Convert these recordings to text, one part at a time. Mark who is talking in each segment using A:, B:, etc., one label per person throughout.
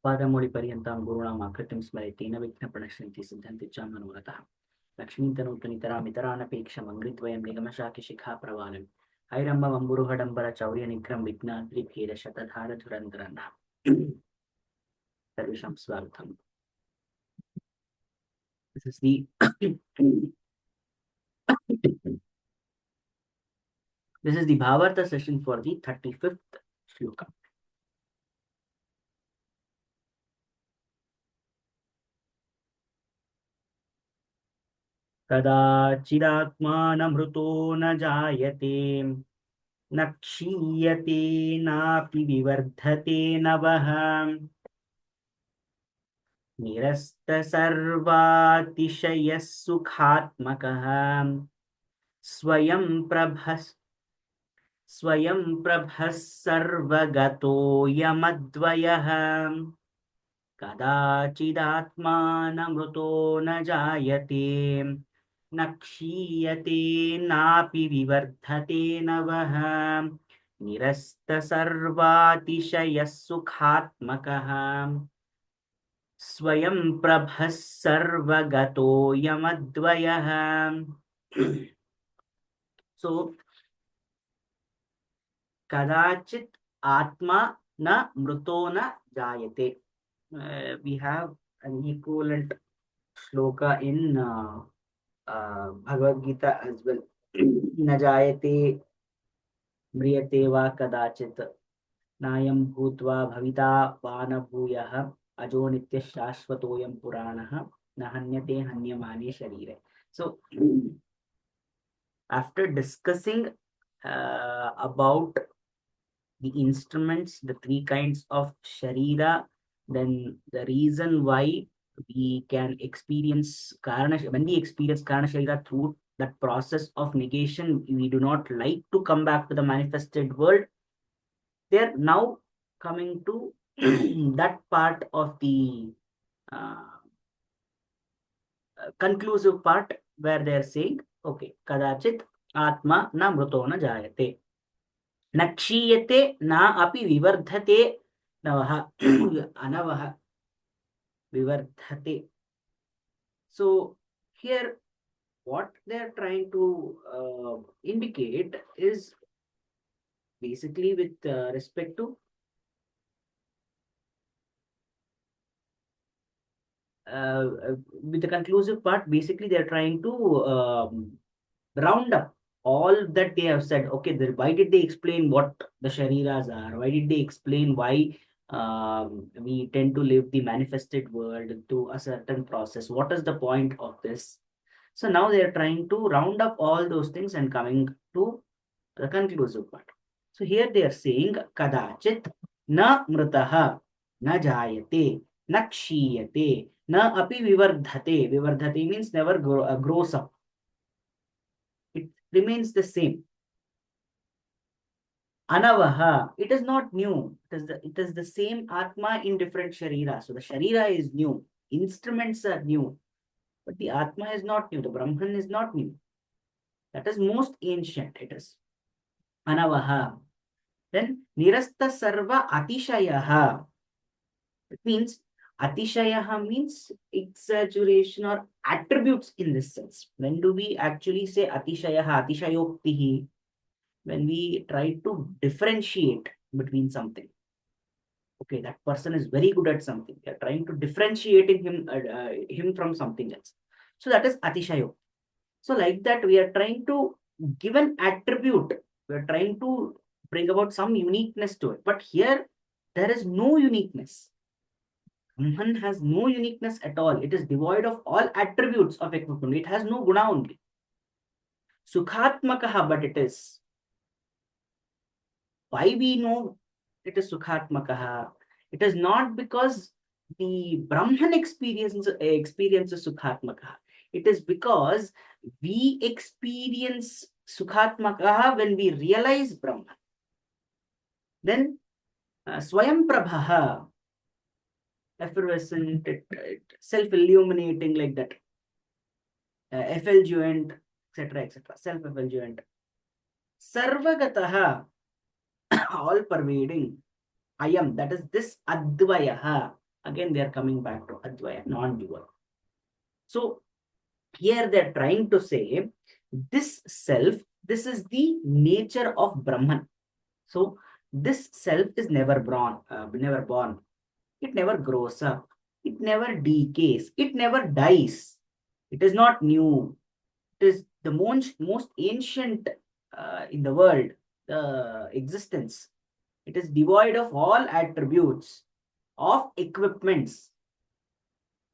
A: पादमौलिपर्यन्तां गुरूणामाकृतिं स्मरेतेन विघ्नप्रणश्यन्ति सिद्धन्ति च मनोरथः लक्ष्मीन्तनूतनितरामितरानपेक्षमङ्घ्रिद्वयं निगमशाखिशिखाप्रवालं हैरम्बमम्बुरुहडम्बरचौर्यनिघ्रं विघ्नाद्रिभेदशतधारधुरन्धरन्नाम सर्वेषां स्वागतम्. This is the this is the Bhāvārtha session for the 35th shloka. कदाचिदात्मानमृतो न जायते न क्षीयते नापि विवर्धते नवः निरस्तसर्वातिशयः सुखात्मकः स्वयं प्रभः सर्वगतोऽयमद्वयः कदाचिदात्मानमृतो न जायते न क्षीयते नापि विवर्धते नवः निरस्तसर्वातिशयः सुखात्मकः स्वयं प्रभः सर्वगतोऽयमद्वयः. So, kadachit atma na mruto na jayate. We have an equivalent shloka in Bhagavad Gita as well. Na jayate mriyate va kadachit nayam bhutva bhavita vana bhuyah ajo nitya shashvatoyam puranah na hanyate hanyamane sharire. So, after discussing about the instruments, the three kinds of sharira, then the reason why we can experience karana, when we experience karana sharira through that process of negation, we do not like to come back to the manifested world. They're now coming to that part of the conclusive part where they're saying, okay, kadachit atma na mruto na jayate. न क्षीयते न अपि विवर्धते नवः अनवः विवर्धते. So here what they are trying to indicate is basically with respect to with the conclusive part, basically they are trying to round up all that they have said. Okay, why did they explain what the shariras are? Why did they explain why we tend to live the manifested world through a certain process? What is the point of this? So now they are trying to round up all those things and coming to the conclusive part. So here they are saying kadachit na mritaha na jayate na kshiyate na api vivardhate. Vivardhate means never grows up. It remains the same. Anavaha, it is not new. It is the same Atma in different Sharira. So the Sharira is new. Instruments are new. But the Atma is not new. The Brahman is not new. That is most ancient. It is. Anavaha. Then Nirasta Sarva Atishayaha. It means Atishayaha means exaggeration or attributes in this sense. When do we actually say Atishayaha, Atishayoktihi? When we try to differentiate between something. Okay, that person is very good at something. We are trying to differentiate him from something else. So that is Atishayo. So like that, we are trying to give an attribute. We are trying to bring about some uniqueness to it. But here, there is no uniqueness. Brahman has no uniqueness at all. It is devoid of all attributes of equipment. It has no guna only. Sukhatmakaha, but it is. Why we know it is Sukhatmakaha? It is not because the Brahman experiences Sukhatmakaha. It is because we experience Sukhatmakaha when we realize Brahman. Then Swayam Prabhaha, effervescent, self-illuminating like that, effulgent, etc., self-effulgent. Sarvagataha, all pervading. Ayam, that is this Advayaha. Again, they are coming back to Advaya, non-dual. So here they're trying to say this self, this is the nature of Brahman. So this self is never born, It never grows up. It never decays. It never dies. It is not new. It is the most ancient in the world, the existence. It is devoid of all attributes, of equipments.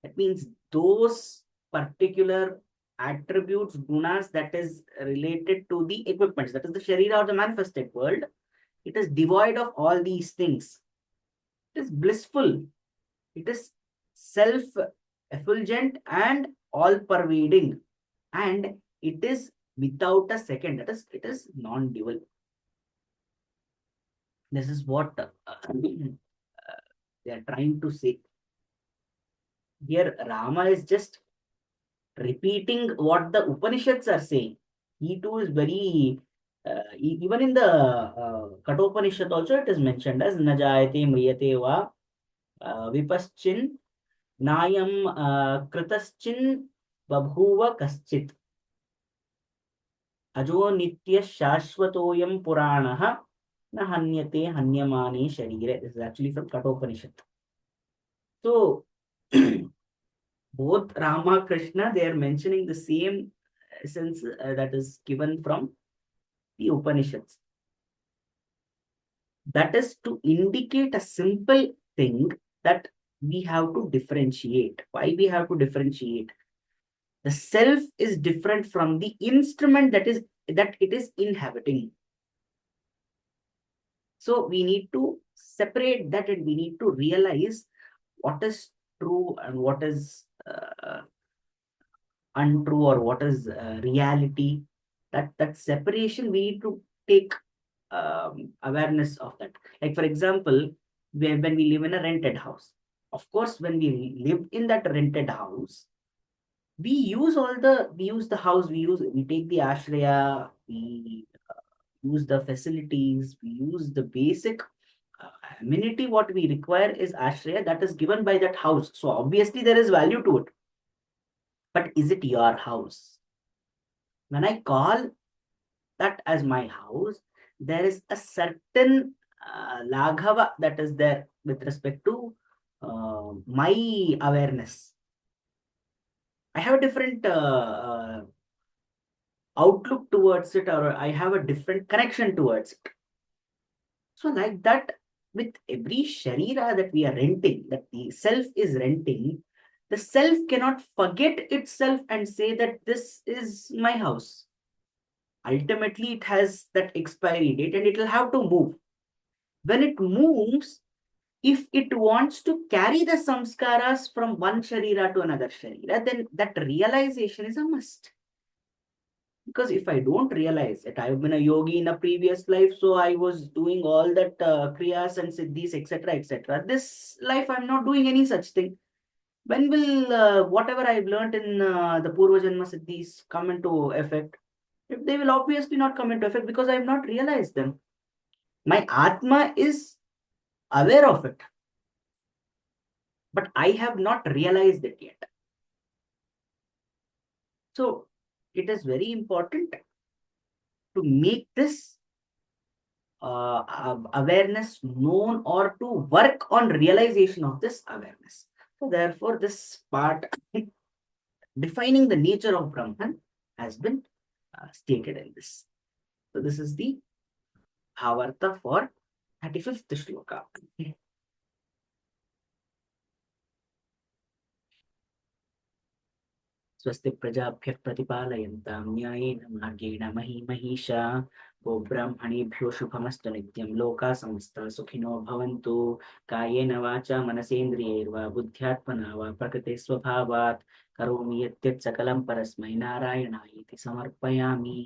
A: That means those particular attributes, gunas that is related to the equipments, that is the Sharira or the manifested world, it is devoid of all these things. It is blissful. It is self-effulgent and all-pervading. And it is without a second. That is, it is non-dual. This is what they are trying to say. Here, Rama is just repeating what the Upanishads are saying. He too is very, even in the Kathopanishad also it is mentioned as Najayate Mriyate Va Vipaschin Nayam Kritaschin Babhuva Kaschit Ajo Nitya Shashvatoyam Puranaha Na Hanyate Hanyamane Sharire. This is actually from Kathopanishad. So, both Rama, Krishna, they are mentioning the same essence that is given from the Upanishads. That is to indicate a simple thing that we have to differentiate. Why we have to differentiate? The self is different from the instrument that it is inhabiting. So we need to separate that, and we need to realize what is true and what is untrue, or what is reality. That separation, we need to take awareness of that. Like for example, when we live in a rented house, of course, when we live in that rented house, we use the house, we take the ashraya, we use the facilities, we use the basic amenity. What we require is ashraya that is given by that house. So obviously there is value to it. But is it your house? When I call that as my house, there is a certain laghava that is there with respect to my awareness. I have a different outlook towards it, or I have a different connection towards it. So like that, with every sharira that we are renting, that the self is renting, the self cannot forget itself and say that this is my house. Ultimately, it has that expiry date and it will have to move. When it moves, if it wants to carry the samskaras from one sharira to another sharira, then that realization is a must. Because if I don't realize that I've been a yogi in a previous life, so I was doing all that kriyas and siddhis, etc., etc. This life, I'm not doing any such thing. When will whatever I've learned in the Purva Janma siddhis come into effect? If they will obviously not come into effect because I have not realized them. My Atma is aware of it, but I have not realized it yet. So it is very important to make this awareness known, or to work on realization of this awareness. So therefore, this part defining the nature of Brahman has been stated in this. So this is the Bhāvārtha for 35th shloka. स्वस्ति प्रजाभ्यः प्रतिपालयन्तां न्यायेन मार्गेण महीमहीषा गोब्राह्मणेभ्यो शुभमस्तु नित्यं लोकाः समस्ताः सुखिनो भवन्तु कायेन वाचा मनसेन्द्रियैर्वा बुद्ध्यात्मना वा प्रकृते स्वभावात् करोमि यद्यत् सकलं परस्मै नारायणायेति समर्पयामि।